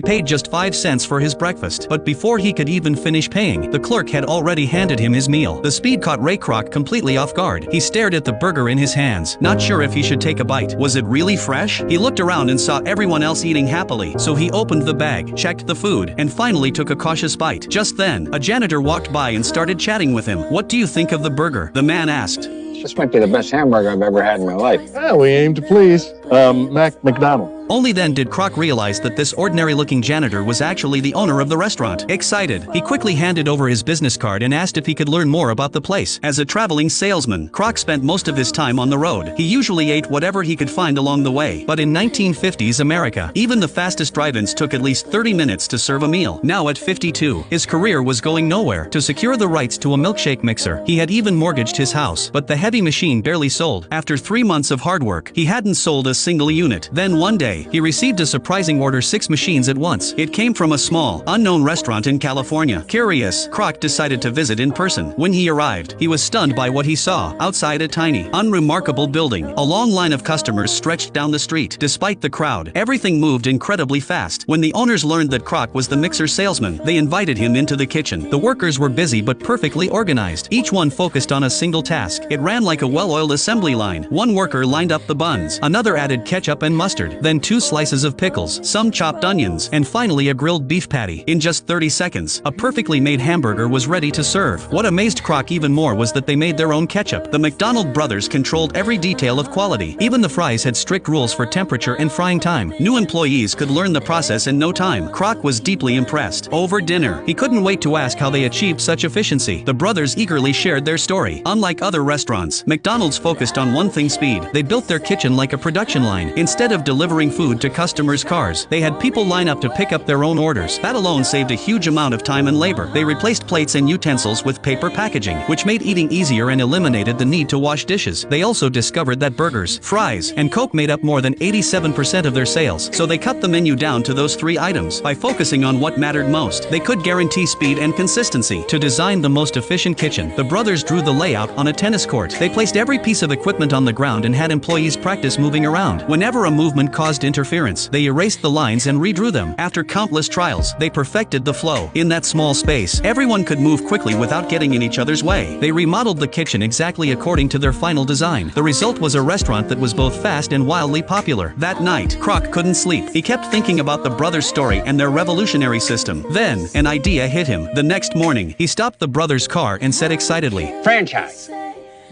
paid just 5 cents for his breakfast. But before he could even finish paying, the clerk had already handed him his meal. The speed caught Ray Kroc completely off guard. He stared at the burger in his hands, not sure if he should take a bite. Was it really fresh? He looked around and saw everyone else eating happily, so he opened the bag, checked the food, and finally took a cautious bite. Just then, a janitor walked by and started chatting with him. "What do you think of the burger?" the man asked. This might be the best hamburger I've ever had in my life. Yeah, we aim to please. McDonald. Only then did Kroc realize that this ordinary-looking janitor was actually the owner of the restaurant. Excited, he quickly handed over his business card and asked if he could learn more about the place. As a traveling salesman, Kroc spent most of his time on the road. He usually ate whatever he could find along the way. But in 1950s America, even the fastest drive-ins took at least 30 minutes to serve a meal. Now at 52, his career was going nowhere. To secure the rights to a milkshake mixer, he had even mortgaged his house. But the heavy machine barely sold. After 3 months of hard work, he hadn't sold a single unit. Then one day, he received a surprising order: 6 machines at once. It came from a small, unknown restaurant in California. Curious, Kroc decided to visit in person. When he arrived, he was stunned by what he saw. Outside a tiny, unremarkable building, a long line of customers stretched down the street. Despite the crowd, everything moved incredibly fast. When the owners learned that Kroc was the mixer salesman, they invited him into the kitchen. The workers were busy but perfectly organized. Each one focused on a single task. It ran like a well-oiled assembly line. One worker lined up the buns, another added ketchup and mustard, then 2 slices of pickles, some chopped onions, and finally a grilled beef patty. In just 30 seconds, a perfectly made hamburger was ready to serve. What amazed Kroc even more was that they made their own ketchup. The McDonald brothers controlled every detail of quality. Even the fries had strict rules for temperature and frying time. New employees could learn the process in no time. Kroc was deeply impressed. Over dinner, he couldn't wait to ask how they achieved such efficiency. The brothers eagerly shared their story. Unlike other restaurants, McDonald's focused on one thing: speed. They built their kitchen like a production line. Instead of delivering food to customers' cars, they had people line up to pick up their own orders. That alone saved a huge amount of time and labor. They replaced plates and utensils with paper packaging, which made eating easier and eliminated the need to wash dishes. They also discovered that burgers, fries, and Coke made up more than 87% of their sales, so they cut the menu down to those 3 items. By focusing on what mattered most, they could guarantee speed and consistency. To design the most efficient kitchen, the brothers drew the layout on a tennis court. They placed every piece of equipment on the ground and had employees practice moving around. Whenever a movement caused interference, they erased the lines and redrew them. After countless trials, they perfected the flow. In that small space, everyone could move quickly without getting in each other's way. They remodeled the kitchen exactly according to their final design. The result was a restaurant that was both fast and wildly popular. That night, Kroc couldn't sleep. He kept thinking about the brothers' story and their revolutionary system. Then, an idea hit him. The next morning, he stopped the brothers' car and said excitedly, Franchise.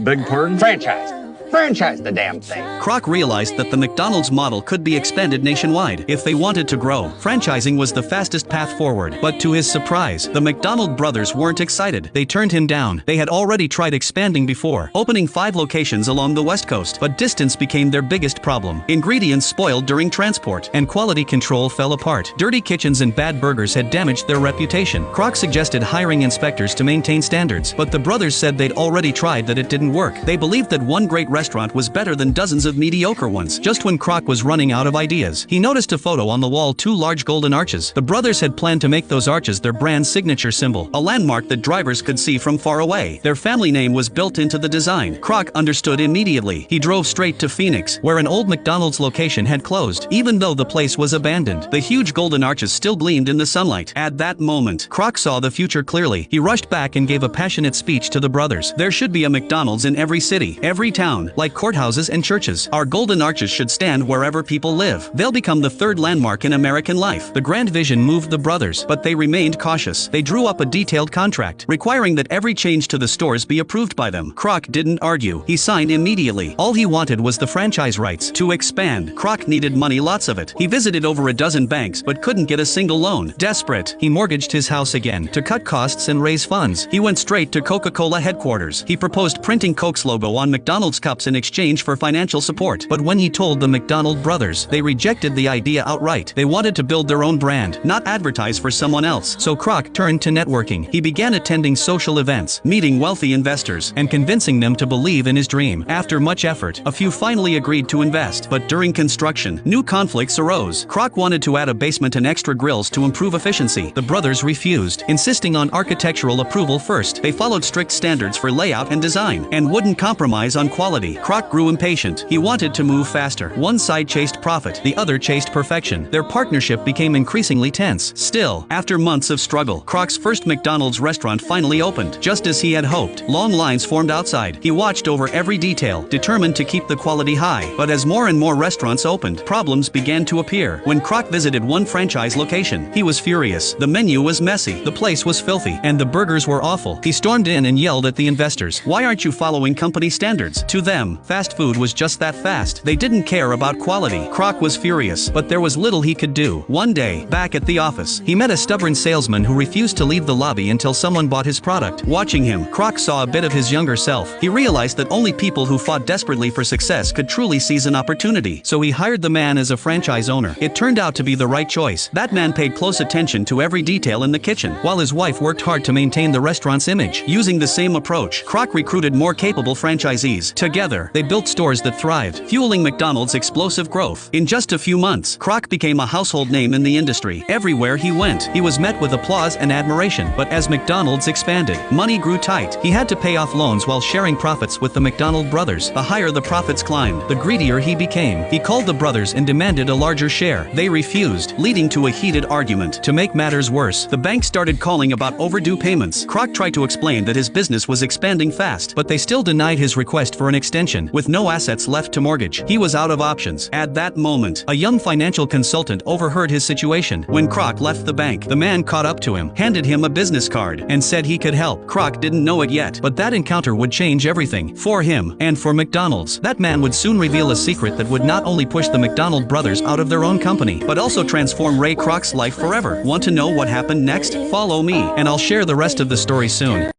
Beg pardon? Franchise. Franchise the damn thing. Kroc realized that the McDonald's model could be expanded nationwide if they wanted to grow. Franchising was the fastest path forward. But to his surprise, the McDonald brothers weren't excited. They turned him down. They had already tried expanding before, opening 5 locations along the West Coast. But distance became their biggest problem. Ingredients spoiled during transport, and quality control fell apart. Dirty kitchens and bad burgers had damaged their reputation. Kroc suggested hiring inspectors to maintain standards, but the brothers said they'd already tried that it didn't work. They believed that one great restaurant was better than dozens of mediocre ones. Just when Kroc was running out of ideas, he noticed a photo on the wall: 2 large golden arches. The brothers had planned to make those arches their brand's signature symbol, a landmark that drivers could see from far away. Their family name was built into the design. Kroc understood immediately. He drove straight to Phoenix, where an old McDonald's location had closed. Even though the place was abandoned, the huge golden arches still gleamed in the sunlight. At that moment, Kroc saw the future clearly. He rushed back and gave a passionate speech to the brothers. There should be a McDonald's in every city, every town, like courthouses and churches. Our golden arches should stand wherever people live. They'll become the 3rd landmark in American life. The grand vision moved the brothers, but they remained cautious. They drew up a detailed contract, requiring that every change to the stores be approved by them. Kroc didn't argue. He signed immediately. All he wanted was the franchise rights. To expand, Kroc needed money, lots of it. He visited over a dozen banks, but couldn't get a single loan. Desperate, he mortgaged his house again. To cut costs and raise funds, he went straight to Coca-Cola headquarters. He proposed printing Coke's logo on McDonald's cups in exchange for financial support. But when he told the McDonald brothers, they rejected the idea outright. They wanted to build their own brand, not advertise for someone else. So Kroc turned to networking. He began attending social events, meeting wealthy investors, and convincing them to believe in his dream. After much effort, a few finally agreed to invest. But during construction, new conflicts arose. Kroc wanted to add a basement and extra grills to improve efficiency. The brothers refused, insisting on architectural approval first. They followed strict standards for layout and design, and wouldn't compromise on quality. quality. Kroc grew impatient. He wanted to move faster. One side chased profit, the other chased perfection. Their partnership became increasingly tense. Still, after months of struggle, Kroc's first McDonald's restaurant finally opened. Just as he had hoped, long lines formed outside. He watched over every detail, determined to keep the quality high. But as more and more restaurants opened, problems began to appear. When Kroc visited one franchise location, he was furious. The menu was messy, the place was filthy, and the burgers were awful. He stormed in and yelled at the investors, "Why aren't you following company standards?" To them, fast food was just that fast. They didn't care about quality. Kroc was furious, but there was little he could do. One day, back at the office, he met a stubborn salesman who refused to leave the lobby until someone bought his product. Watching him, Kroc saw a bit of his younger self. He realized that only people who fought desperately for success could truly seize an opportunity. So he hired the man as a franchise owner. It turned out to be the right choice. That man paid close attention to every detail in the kitchen, while his wife worked hard to maintain the restaurant's image. Using the same approach, Kroc recruited more capable franchisees. Together, they built stores that thrived, fueling McDonald's explosive growth. In just a few months, Kroc became a household name in the industry. Everywhere he went, he was met with applause and admiration. But as McDonald's expanded, money grew tight. He had to pay off loans while sharing profits with the McDonald brothers. The higher the profits climbed, the greedier he became. He called the brothers and demanded a larger share. They refused, leading to a heated argument. To make matters worse, the bank started calling about overdue payments. Kroc tried to explain that his business was expanding fast, but they still denied his request for an extension. With no assets left to mortgage, he was out of options. At that moment, a young financial consultant overheard his situation. When Kroc left the bank, the man caught up to him, handed him a business card, and said he could help. Kroc didn't know it yet, but that encounter would change everything. For him, and for McDonald's. That man would soon reveal a secret that would not only push the McDonald brothers out of their own company, but also transform Ray Kroc's life forever. Want to know what happened next? Follow me, and I'll share the rest of the story soon.